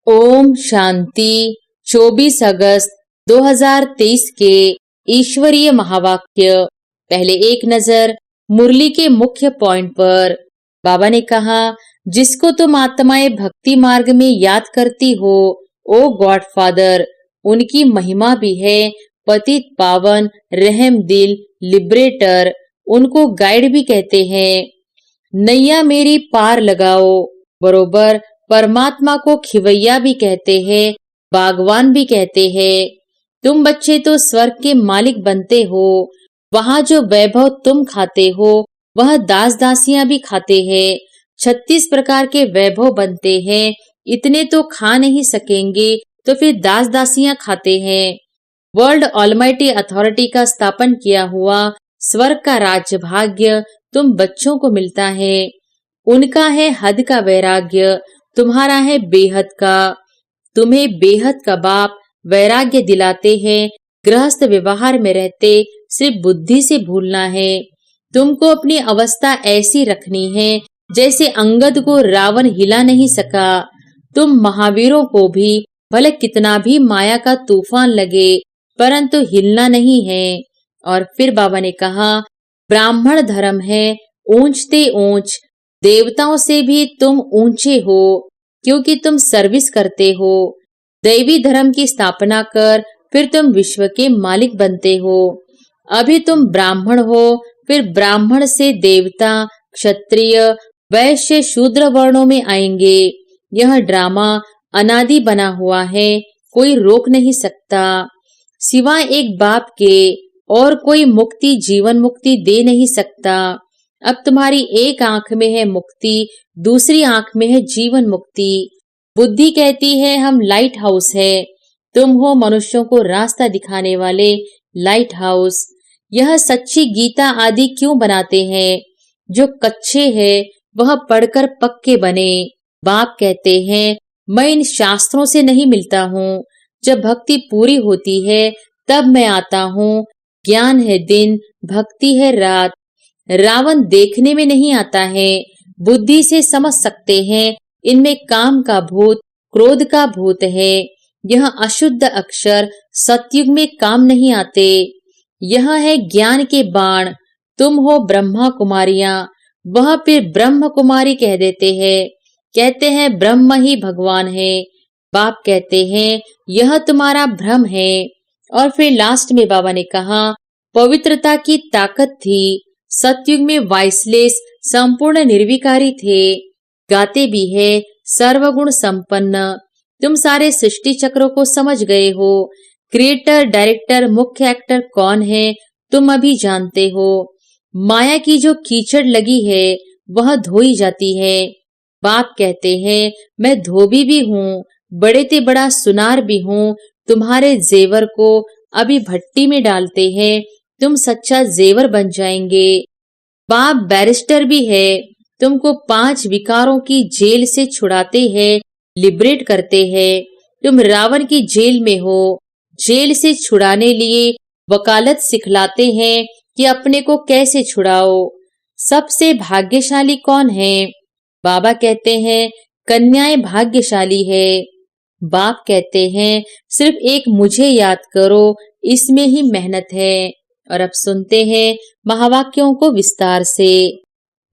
ओम शांति। 24 अगस्त 2023 के ईश्वरीय महावाक्य। पहले एक नजर मुरली के मुख्य पॉइंट पर। बाबा ने कहा, जिसको तुम आत्माएं भक्ति मार्ग में याद करती हो, ओ गॉड फादर, उनकी महिमा भी है पतित पावन, रहम दिल, लिबरेटर। उनको गाइड भी कहते हैं। नैया मेरी पार लगाओ। बरोबर परमात्मा को खिवैया भी कहते हैं, बागवान भी कहते हैं। तुम बच्चे तो स्वर्ग के मालिक बनते हो। वहाँ जो वैभव तुम खाते हो, वह दास दासियां भी खाते हैं। 36 प्रकार के वैभव बनते हैं। इतने तो खा नहीं सकेंगे, तो फिर दास दासियां खाते हैं। वर्ल्ड ऑलमाइटी अथॉरिटी का स्थापन किया हुआ स्वर्ग का राज्य भाग्य तुम बच्चों को मिलता है। उनका है हद का वैराग्य, तुम्हारा है बेहद का। तुम्हें बेहद का बाप वैराग्य दिलाते हैं। गृहस्थ व्यवहार में रहते सिर्फ बुद्धि से भूलना है। तुमको अपनी अवस्था ऐसी रखनी है जैसे अंगद को रावण हिला नहीं सका। तुम महावीरों को भी भले कितना भी माया का तूफान लगे, परंतु हिलना नहीं है। और फिर बाबा ने कहा, ब्राह्मण धर्म है ऊंचते ऊंच। देवताओं से भी तुम ऊंचे हो, क्योंकि तुम सर्विस करते हो। दैवी धर्म की स्थापना कर फिर तुम विश्व के मालिक बनते हो। अभी तुम ब्राह्मण हो, फिर ब्राह्मण से देवता, क्षत्रिय, वैश्य, शूद्र वर्णों में आएंगे। यह ड्रामा अनादि बना हुआ है, कोई रोक नहीं सकता। सिवाय एक बाप के और कोई मुक्ति, जीवन मुक्ति दे नहीं सकता। अब तुम्हारी एक आंख में है मुक्ति, दूसरी आंख में है जीवन मुक्ति। बुद्धि कहती है हम लाइट हाउस है। तुम हो मनुष्यों को रास्ता दिखाने वाले लाइट हाउस। यह सच्ची गीता आदि क्यों बनाते हैं? जो कच्चे हैं वह पढ़कर पक्के बने। बाप कहते हैं, मैं इन शास्त्रों से नहीं मिलता हूँ। जब भक्ति पूरी होती है तब मैं आता हूँ। ज्ञान है दिन, भक्ति है रात। रावण देखने में नहीं आता है, बुद्धि से समझ सकते हैं। इनमें काम का भूत, क्रोध का भूत है। यह अशुद्ध अक्षर सतयुग में काम नहीं आते। यह है ज्ञान के बाण। तुम हो ब्रह्मा कुमारियां, वह फिर ब्रह्म कुमारी कह देते हैं। कहते हैं ब्रह्म ही भगवान है। बाप कहते हैं यह तुम्हारा भ्रम है। और फिर लास्ट में बाबा ने कहा, पवित्रता की ताकत थी। सतयुग में वाइसलेस संपूर्ण निर्विकारी थे। गाते भी है सर्वगुण संपन्न। तुम सारे सृष्टि चक्रों को समझ गए हो। क्रिएटर, डायरेक्टर, मुख्य एक्टर कौन है तुम अभी जानते हो। माया की जो कीचड़ लगी है वह धोई जाती है। बाप कहते हैं मैं धोबी भी हूँ, बड़े ते बड़ा सुनार भी हूँ। तुम्हारे जेवर को अभी भट्टी में डालते हैं, तुम सच्चा जेवर बन जाएंगे। बाप बैरिस्टर भी है। तुमको 5 विकारों की जेल से छुड़ाते हैं, लिबरेट करते हैं। तुम रावण की जेल में हो। जेल से छुड़ाने लिए वकालत सिखलाते हैं कि अपने को कैसे छुड़ाओ। सबसे भाग्यशाली कौन है? बाबा कहते हैं कन्याएं भाग्यशाली है। बाप कहते हैं सिर्फ एक मुझे याद करो, इसमें ही मेहनत है। और अब सुनते हैं महावाक्यों को विस्तार से।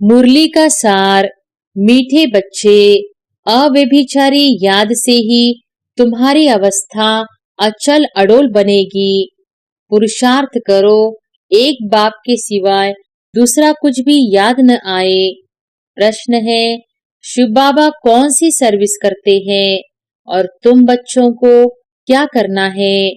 मुरली का सार। मीठे बच्चे, अव्यभिचारी याद से ही तुम्हारी अवस्था अचल अडोल बनेगी। पुरुषार्थ करो, एक बाप के सिवाय दूसरा कुछ भी याद न आए। प्रश्न है, शिव बाबा कौन सी सर्विस करते हैं और तुम बच्चों को क्या करना है?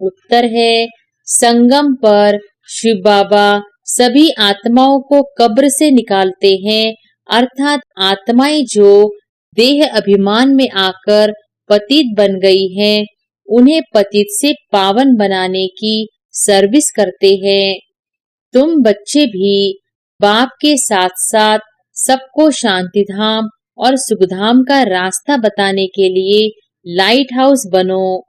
उत्तर है, संगम पर शिव बाबा सभी आत्माओं को कब्र से निकालते हैं, अर्थात आत्माएं जो देह अभिमान में आकर पतित बन गई हैं, उन्हें पतित से पावन बनाने की सर्विस करते हैं। तुम बच्चे भी बाप के साथ साथ सबको शांति धाम और सुखधाम का रास्ता बताने के लिए लाइट हाउस बनो।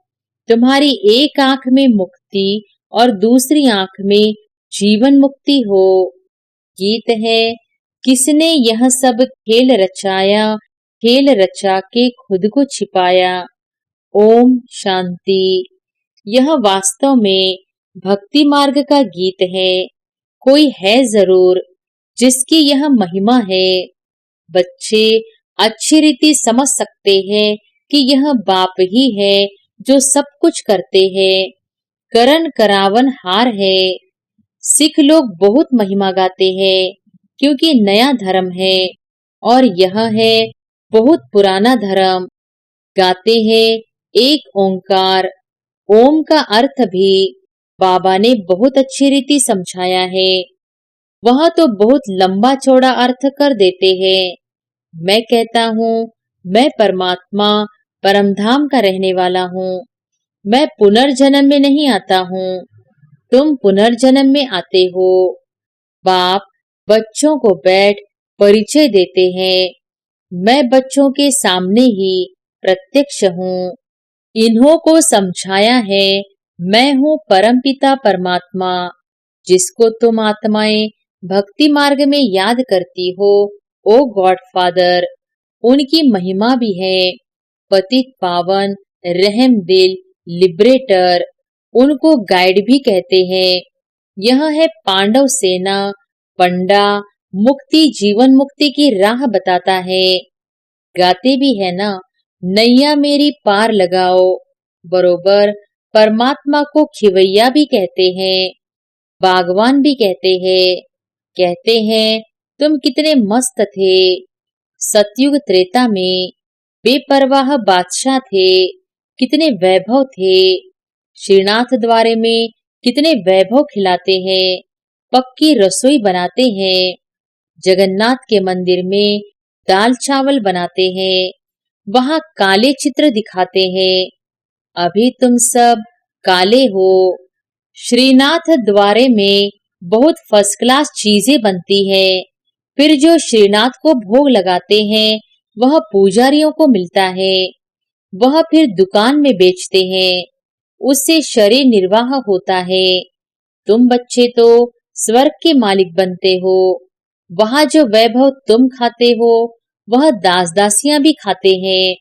तुम्हारी एक आंख में मुक्ति और दूसरी आंख में जीवन मुक्ति हो। गीत है, किसने यह सब खेल रचाया, खेल रचा के खुद को छिपाया। ओम शांति। यह वास्तव में भक्ति मार्ग का गीत है। कोई है जरूर जिसकी यह महिमा है। बच्चे अच्छी रीति समझ सकते हैं कि यह बाप ही है जो सब कुछ करते हैं। करण करावन हार है। सिख लोग बहुत महिमा गाते हैं क्योंकि नया धर्म है और यह है बहुत पुराना धर्म। गाते हैं एक ओंकार। ओम का अर्थ भी बाबा ने बहुत अच्छी रीति समझाया है। वह तो बहुत लंबा चौड़ा अर्थ कर देते हैं। मैं कहता हूँ मैं परमात्मा परमधाम का रहने वाला हूँ। मैं पुनर्जन्म में नहीं आता हूँ, तुम पुनर्जन्म में आते हो। बाप बच्चों को बैठ परिचय देते हैं। मैं बच्चों के सामने ही प्रत्यक्ष हूँ। इन्हों को समझाया है मैं हूँ परमपिता परमात्मा, जिसको तुम आत्माएं भक्ति मार्ग में याद करती हो। ओ गॉड फादर, उनकी महिमा भी है। पतित पावन, रहम दिल, लिबरेटर, उनको गाइड भी कहते हैं। यह है पांडव सेना, पंडा, मुक्ति जीवन मुक्ति की राह बताता है। गाते भी है ना, नैया मेरी पार लगाओ। बरोबर परमात्मा को खिवैया भी कहते हैं, बागवान भी कहते हैं। कहते हैं तुम कितने मस्त थे। सतयुग त्रेता में बेपरवाह बादशाह थे, कितने वैभव थे। श्रीनाथ द्वारे में कितने वैभव खिलाते हैं, पक्की रसोई बनाते हैं। जगन्नाथ के मंदिर में दाल चावल बनाते हैं, वहां काले चित्र दिखाते हैं। अभी तुम सब काले हो। श्रीनाथ द्वारे में बहुत फर्स्ट क्लास चीजें बनती है। फिर जो श्रीनाथ को भोग लगाते हैं वह पुजारियों को मिलता है। वह फिर दुकान में बेचते हैं, उससे शरीर निर्वाह होता है। तुम बच्चे तो स्वर्ग के मालिक बनते हो। वहां जो वैभव तुम खाते हो वह दास दासियां भी खाते हैं।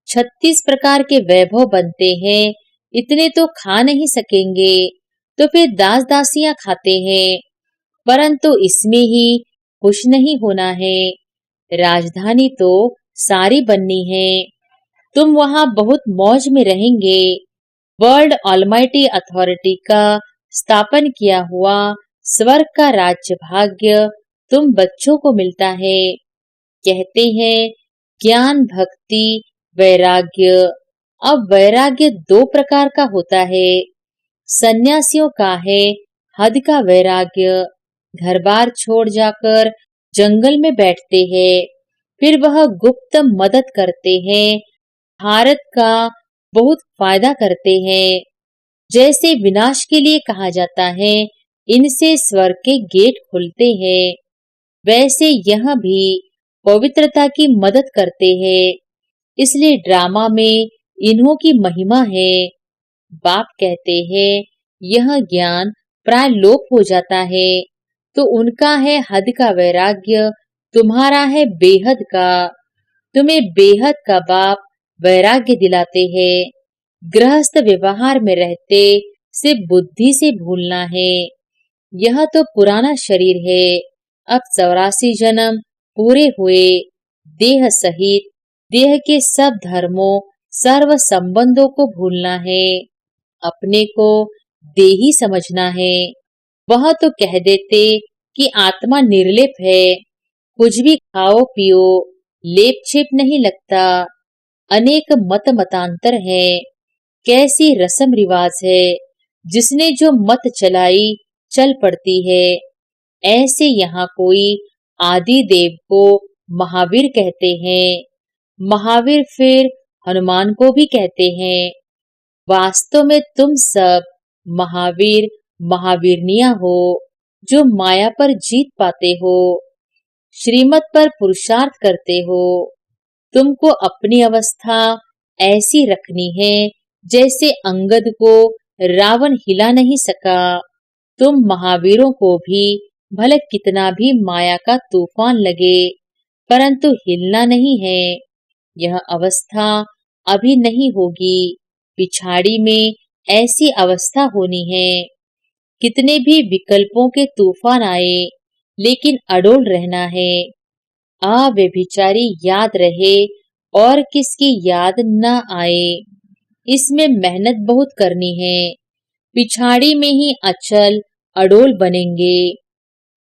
36 प्रकार के वैभव बनते हैं, इतने तो खा नहीं सकेंगे, तो फिर दास दासियां खाते हैं। परंतु इसमें ही खुश नहीं होना है। राजधानी तो सारी बननी है। तुम वहां बहुत मौज में रहेंगे। वर्ल्ड ऑलमाइटी अथॉरिटी का स्थापन किया हुआ स्वर्ग का राज्य भाग्य तुम बच्चों को मिलता है। कहते हैं ज्ञान, भक्ति, वैराग्य। अब वैराग्य 2 प्रकार का होता है। सन्यासियों का है हद का वैराग्य, घर बार छोड़ जाकर जंगल में बैठते हैं। फिर वह गुप्त मदद करते हैं, भारत का बहुत फायदा करते हैं। जैसे विनाश के लिए कहा जाता है इनसे स्वर्ग के गेट खुलते हैं, वैसे यह भी पवित्रता की मदद करते हैं। इसलिए ड्रामा में इन्हों की महिमा है। बाप कहते हैं यह ज्ञान प्राय लोप हो जाता है, तो उनका है हद का वैराग्य, तुम्हारा है बेहद का। तुम्हें बेहद का बाप वैराग्य दिलाते हैं। गृहस्थ व्यवहार में रहते सिर्फ बुद्धि से भूलना है। यह तो पुराना शरीर है। अब 84 जन्म पूरे हुए। देह सहित देह के सब धर्मों, सर्व संबंधों को भूलना है। अपने को देही समझना है। वह तो कह देते कि आत्मा निर्लेप है, कुछ भी खाओ पियो, लेप छेप नहीं लगता। अनेक मत मतांतर है, कैसी रस्म रिवाज है, जिसने जो मत चलाई चल पड़ती है। ऐसे यहाँ कोई आदि देव को महावीर कहते हैं, महावीर फिर हनुमान को भी कहते हैं। वास्तव में तुम सब महावीर महावीरनियां हो, जो माया पर जीत पाते हो, श्रीमत पर पुरुषार्थ करते हो। तुमको अपनी अवस्था ऐसी रखनी है जैसे अंगद को रावण हिला नहीं सका। तुम महावीरों को भी भले कितना भी माया का तूफान लगे, परंतु हिलना नहीं है। यह अवस्था अभी नहीं होगी, पिछाड़ी में ऐसी अवस्था होनी है। कितने भी विकल्पों के तूफान आए, लेकिन अडोल रहना है। अव्यभिचारी याद रहे और किसकी याद न आए, इसमें मेहनत बहुत करनी है। पिछाड़ी में ही अचल अडोल बनेंगे।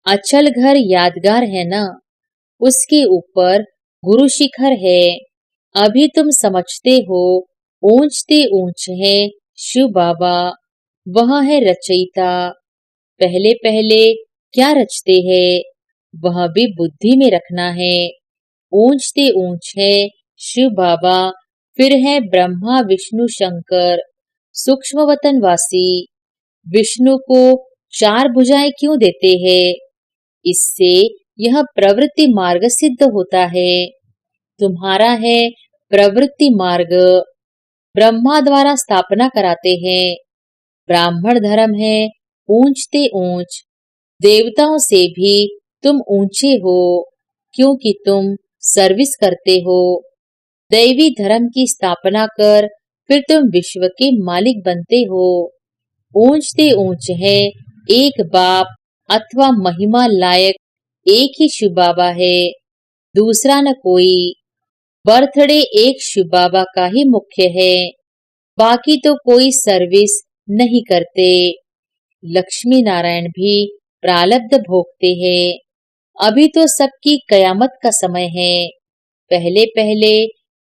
अचल घर यादगार है ना, उसके ऊपर गुरु शिखर है। अभी तुम समझते हो ऊंचते ऊंच है शिव बाबा, वह है रचयिता। पहले पहले क्या रचते हैं, वह भी बुद्धि में रखना है। ऊंचते ऊंच है शिव बाबा, फिर है ब्रह्मा विष्णु शंकर, सूक्ष्म वतनवासी। विष्णु को 4 भुजाएं क्यों देते हैं? इससे यह प्रवृत्ति मार्ग सिद्ध होता है। तुम्हारा है प्रवृत्ति मार्ग, ब्रह्मा द्वारा स्थापना कराते हैं। ब्राह्मण धर्म है ऊंचते ऊंच, देवताओं से भी तुम ऊंचे हो, क्योंकि तुम सर्विस करते हो। दैवी धर्म की स्थापना कर फिर तुम विश्व के मालिक बनते हो। ऊंचते ऊंच है एक बाप अथवा महिमा लायक एक ही शिव बाबा है, दूसरा न कोई। बर्थडे एक शिव बाबा का ही मुख्य है, बाकी तो कोई सर्विस नहीं करते। लक्ष्मी नारायण भी प्रारब्ध भोगते हैं। अभी तो सबकी कयामत का समय है। पहले पहले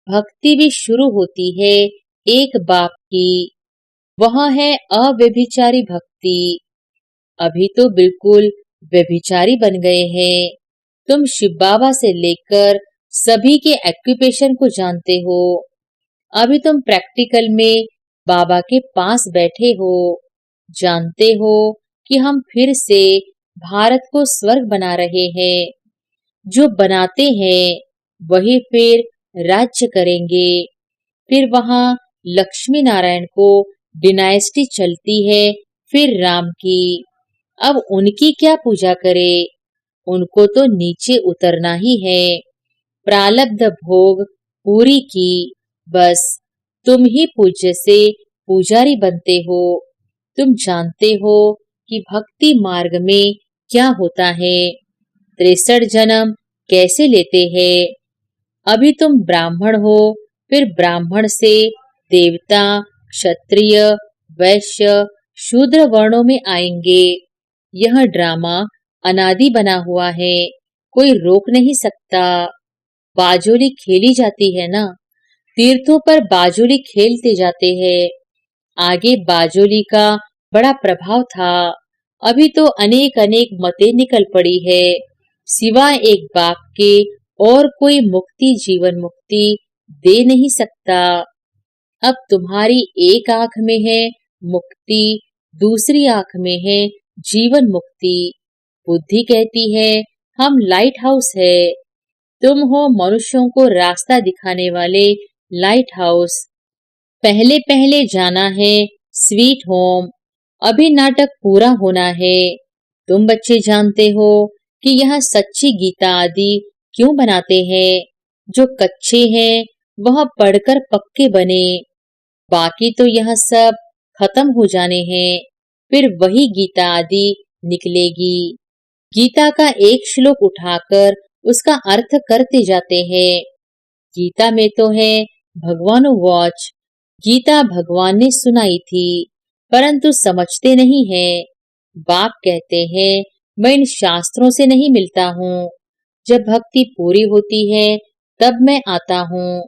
भक्ति भी शुरू होती है एक बाप की, वह है अव्यभिचारी भक्ति। अभी तो बिल्कुल व्यभिचारी बन गए हैं। तुम शिव बाबा से लेकर सभी के एक्यूपेशन को जानते हो। अभी तुम प्रैक्टिकल में बाबा के पास बैठे हो, जानते हो कि हम फिर से भारत को स्वर्ग बना रहे हैं। जो बनाते हैं वही फिर राज्य करेंगे। फिर वहां लक्ष्मी नारायण को डिनाइस्टी चलती है, फिर राम की। अब उनकी क्या पूजा करे, उनको तो नीचे उतरना ही है। प्रारब्ध भोग पूरी की, बस तुम ही पूज्य से पुजारी बनते हो। तुम जानते हो कि भक्ति मार्ग में क्या होता है, 63 जन्म कैसे लेते हैं। अभी तुम ब्राह्मण हो, फिर ब्राह्मण से देवता, क्षत्रिय, वैश्य, शूद्र वर्णों में आएंगे। यह ड्रामा अनादि बना हुआ है, कोई रोक नहीं सकता। बाजोली खेली जाती है ना, तीर्थों पर बाजोली खेलते जाते हैं। आगे बाजोली का बड़ा प्रभाव था, अभी तो अनेक अनेक मतें निकल पड़ी है। सिवाय एक बाप के और कोई मुक्ति जीवन मुक्ति दे नहीं सकता। अब तुम्हारी एक आंख में है मुक्ति, दूसरी आंख में है जीवन मुक्ति। बुद्धि कहती है हम लाइट हाउस है, तुम हो मनुष्यों को रास्ता दिखाने वाले लाइट हाउस। पहले पहले जाना है स्वीट होम, अभी नाटक पूरा होना है। तुम बच्चे जानते हो कि यह सच्ची गीता आदि क्यों बनाते हैं। जो कच्चे हैं वह पढ़कर पक्के बने, बाकी तो यह सब खत्म हो जाने हैं, फिर वही गीता आदि निकलेगी। गीता का एक श्लोक उठाकर उसका अर्थ करते जाते हैं। गीता में तो है भगवान वॉच, गीता भगवान ने सुनाई थी, परंतु समझते नहीं हैं। बाप कहते हैं मैं इन शास्त्रों से नहीं मिलता हूँ, जब भक्ति पूरी होती है तब मैं आता हूँ।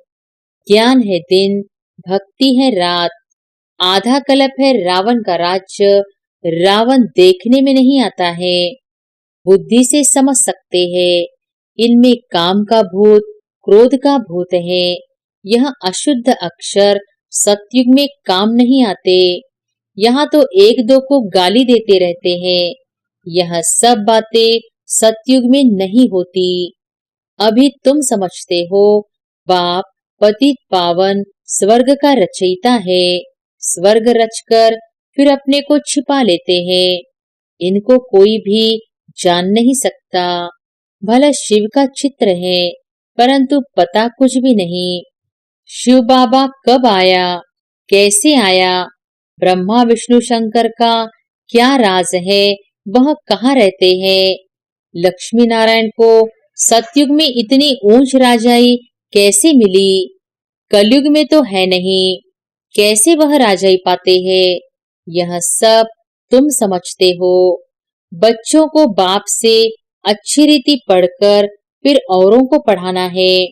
ज्ञान है दिन, भक्ति है रात। आधा कल्प है रावण का राज्य, रावण देखने में नहीं आता है, बुद्धि से समझ सकते हैं। इनमें काम का भूत, क्रोध का भूत है। यह अशुद्ध अक्षर सतयुग में काम नहीं आते। यहाँ तो एक दो को गाली देते रहते हैं। यह सब बातें सतयुग में नहीं होती। अभी तुम समझते हो बाप पतित पावन स्वर्ग का रचयिता है। स्वर्ग रचकर फिर अपने को छिपा लेते हैं। इनको कोई भी जान नहीं सकता। भला शिव का चित्र है, परंतु पता कुछ भी नहीं। शिव बाबा कब आया, कैसे आया, ब्रह्मा विष्णु शंकर का क्या राज है, वह कहाँ रहते हैं? लक्ष्मी नारायण को सतयुग में इतनी ऊंच राजाई कैसे मिली? कलयुग में तो है नहीं, कैसे वह राजाई पाते हैं? यह सब तुम समझते हो। बच्चों को बाप से अच्छी रीति पढ़कर फिर औरों को पढ़ाना है।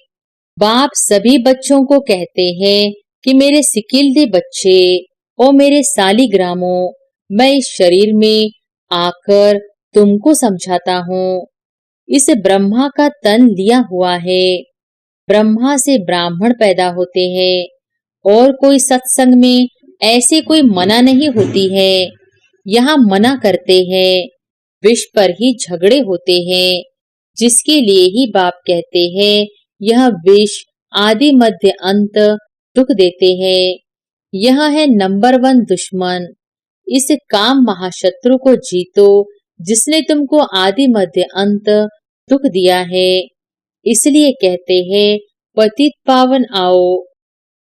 बाप सभी बच्चों को कहते हैं कि मेरे सिकिलदे बच्चे और मेरे सालिग्रामों, मैं इस शरीर में आकर तुमको समझाता हूँ। इस ब्रह्मा का तन लिया हुआ है। ब्रह्मा से ब्राह्मण पैदा होते हैं और कोई सत्संग में ऐसे कोई मना नहीं होती है। यहाँ मना करते हैं, विष पर ही झगड़े होते हैं, जिसके लिए ही बाप कहते हैं यह विष आदि मध्य अंत दुख देते हैं। यह है नंबर 1 दुश्मन। इस काम महाशत्रु को जीतो जिसने तुमको आदि मध्य अंत दुख दिया है। इसलिए कहते हैं पतित पावन आओ।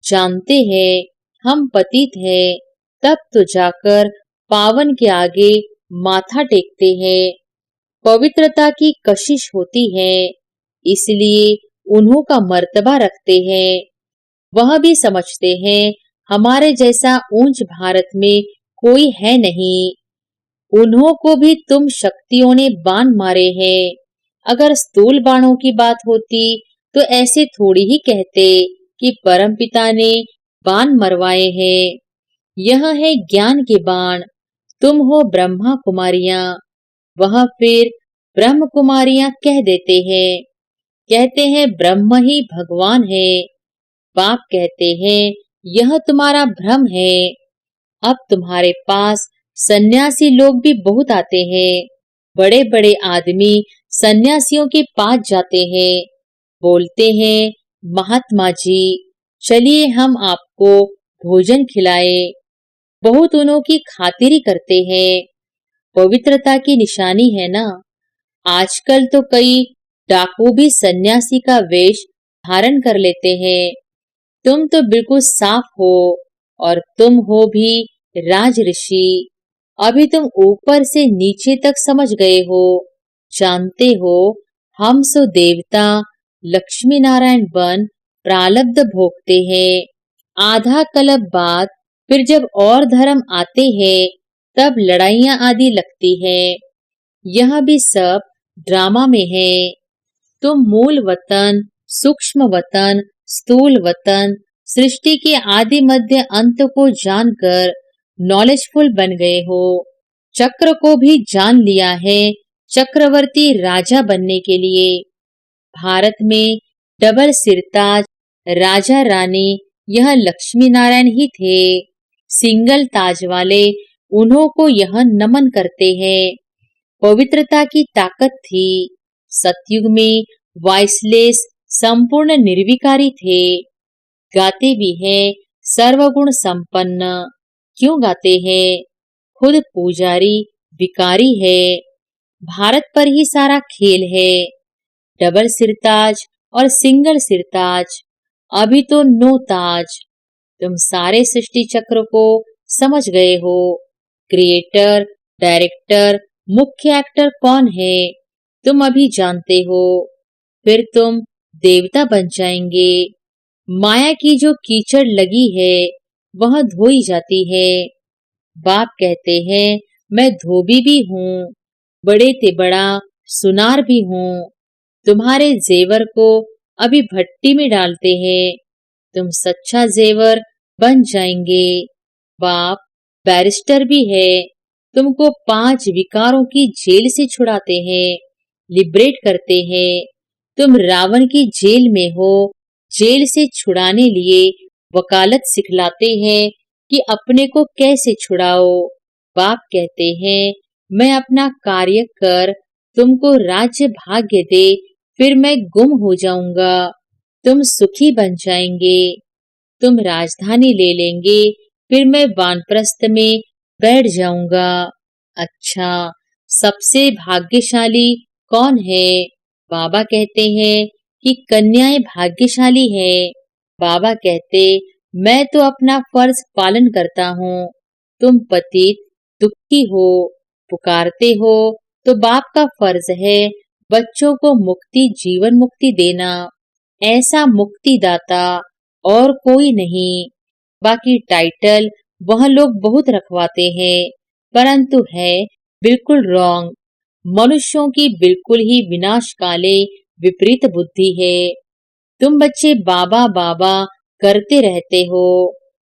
जानते हैं हम पतित हैं, तब तो जाकर पावन के आगे माथा टेकते हैं। पवित्रता की कशिश होती है, इसलिए उन्हों का मर्तबा रखते हैं। वह भी समझते हैं हमारे जैसा ऊंच भारत में कोई है नहीं। उन्हों को भी तुम शक्तियों ने बाण मारे हैं। अगर स्थूल बाणों की बात होती तो ऐसे थोड़ी ही कहते कि परमपिता ने बाण मरवाए हैं। यह है ज्ञान के बाण। तुम हो ब्रह्मा कुमारियां। वह फिर ब्रह्म कुमारियां कह देते हैं, कहते हैं ब्रह्म ही भगवान है। बाप कहते हैं यह तुम्हारा भ्रम है। अब तुम्हारे पास सन्यासी लोग भी बहुत आते हैं। बड़े बड़े आदमी सन्यासियों के पास जाते हैं, बोलते हैं महात्मा जी चलिए हम आपको भोजन खिलाए। बहुत उन्हों की खातिरी करते हैं। पवित्रता की निशानी है ना। आजकल तो कई डाकू भी सन्यासी का वेश धारण कर लेते हैं। तुम तो बिल्कुल साफ हो और तुम हो भी राज ऋषि। अभी तुम ऊपर से नीचे तक समझ गए हो। जानते हो हम सो देवता लक्ष्मी नारायण बन प्रारब्ध भोगते हैं। आधा कल्प बाद फिर जब और धर्म आते हैं तब लड़ाइयां आदि लगती है। यह भी सब ड्रामा में है। तुम मूल वतन, सूक्ष्म वतन, स्थूल वतन, सृष्टि के आदि मध्य अंत को जानकर नॉलेजफुल बन गए हो। चक्र को भी जान लिया है चक्रवर्ती राजा बनने के लिए। भारत में डबल सिरताज राजा रानी यह लक्ष्मी नारायण ही थे। सिंगल ताज वाले उन्हों को यह नमन करते हैं। पवित्रता की ताकत थी। सतयुग में वाइसलेस संपूर्ण निर्विकारी थे। गाते भी हैं सर्वगुण संपन्न। क्यों गाते हैं? खुद पुजारी विकारी है। भारत पर ही सारा खेल है। डबल सिरताज और सिंगल सिरताज, अभी तो नो ताज। तुम सारे सृष्टि चक्र को समझ गए हो। क्रिएटर, डायरेक्टर, मुख्य एक्टर कौन है तुम अभी जानते हो। फिर तुम देवता बन जाएंगे। माया की जो कीचड़ लगी है वह धोई जाती है। बाप कहते हैं मैं धोबी भी हूँ, बड़े ते बड़ा सुनार भी हूँ। तुम्हारे जेवर को अभी भट्टी में डालते हैं। तुम सच्चा जेवर बन जाएंगे। बाप बैरिस्टर भी है। तुमको 5 विकारों की जेल से छुड़ाते हैं, लिबरेट करते हैं। तुम रावण की जेल में हो। जेल से छुड़ाने लिए वकालत सिखलाते हैं कि अपने को कैसे छुड़ाओ। बाप कहते हैं मैं अपना कार्य कर तुमको राज्य भाग्य दे, फिर मैं गुम हो जाऊंगा। तुम सुखी बन जाएंगे। तुम राजधानी ले लेंगे, फिर मैं वानप्रस्थ में बैठ जाऊंगा। अच्छा, सबसे भाग्यशाली कौन है? बाबा कहते हैं कि कन्याएं भाग्यशाली है। बाबा कहते, मैं तो अपना फर्ज पालन करता हूँ। तुम पतित दुखी हो, पुकारते हो, तो बाप का फर्ज है बच्चों को मुक्ति, जीवन मुक्ति देना। ऐसा मुक्तिदाता और कोई नहीं। बाकी टाइटल वह लोग बहुत रखवाते हैं, परंतु है बिल्कुल रॉन्ग। मनुष्यों की बिल्कुल ही विनाशकाले विपरीत बुद्धि है। तुम बच्चे बाबा बाबा करते रहते हो।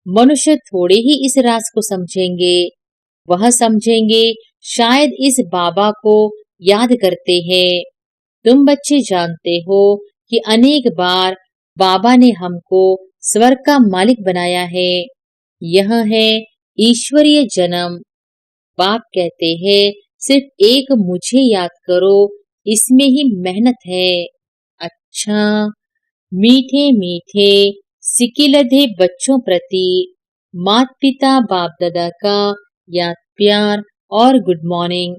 मनुष्य थोड़े ही इस राज को समझेंगे। वह समझेंगे शायद इस बाबा को याद करते हैं। तुम बच्चे जानते हो कि अनेक बार बाबा ने हमको स्वर्ग का मालिक बनाया है। यह है ईश्वरीय जन्म। बाप कहते हैं सिर्फ एक मुझे याद करो, इसमें ही मेहनत है। अच्छा, मीठे मीठे सिकिलधे बच्चों प्रति माता पिता बाप दादा का याद प्यार और गुड मॉर्निंग।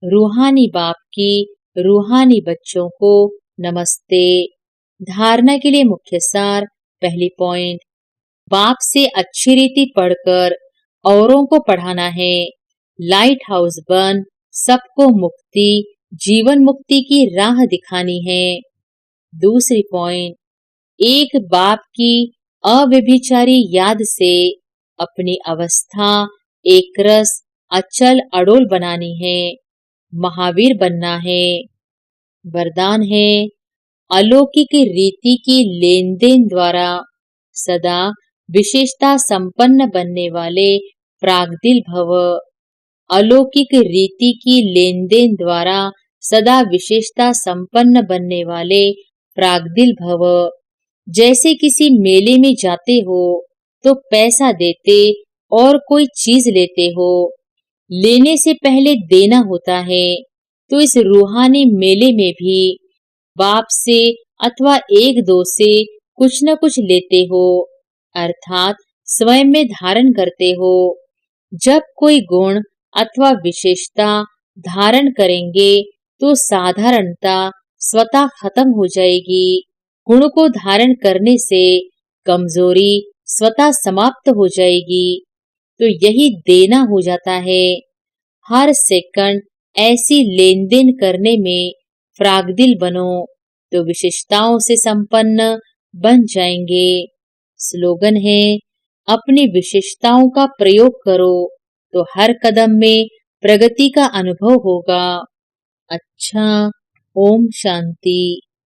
रूहानी बाप की रूहानी बच्चों को नमस्ते। धारणा के लिए मुख्य सार। पहली पॉइंट, बाप से अच्छी रीति पढ़कर औरों को पढ़ाना है। लाइट हाउस बन सबको मुक्ति, जीवन मुक्ति की राह दिखानी है। दूसरी पॉइंट, एक बाप की अव्यभिचारी याद से अपनी अवस्था एक रस अचल अडोल बनानी है। महावीर बनना है। वरदान है, अलौकिक रीति की लेन देन द्वारा सदा विशेषता संपन्न बनने वाले प्राग्दिल भव। अलौकिक रीति की लेन देन द्वारा सदा विशेषता संपन्न बनने वाले प्राग्दिल भव। जैसे किसी मेले में जाते हो तो पैसा देते और कोई चीज लेते हो। लेने से पहले देना होता है। तो इस रूहानी मेले में भी बाप से अथवा एक दो से कुछ न कुछ लेते हो, अर्थात स्वयं में धारण करते हो। जब कोई गुण अथवा विशेषता धारण करेंगे तो साधारणता स्वतः खत्म हो जाएगी। गुण को धारण करने से कमजोरी स्वतः समाप्त हो जाएगी। तो यही देना हो जाता है। हर सेकंड ऐसी लेन देन करने में प्राग्दिल बनो तो विशेषताओं से संपन्न बन जाएंगे। स्लोगन है, अपनी विशेषताओं का प्रयोग करो तो हर कदम में प्रगति का अनुभव होगा। अच्छा, ओम शांति।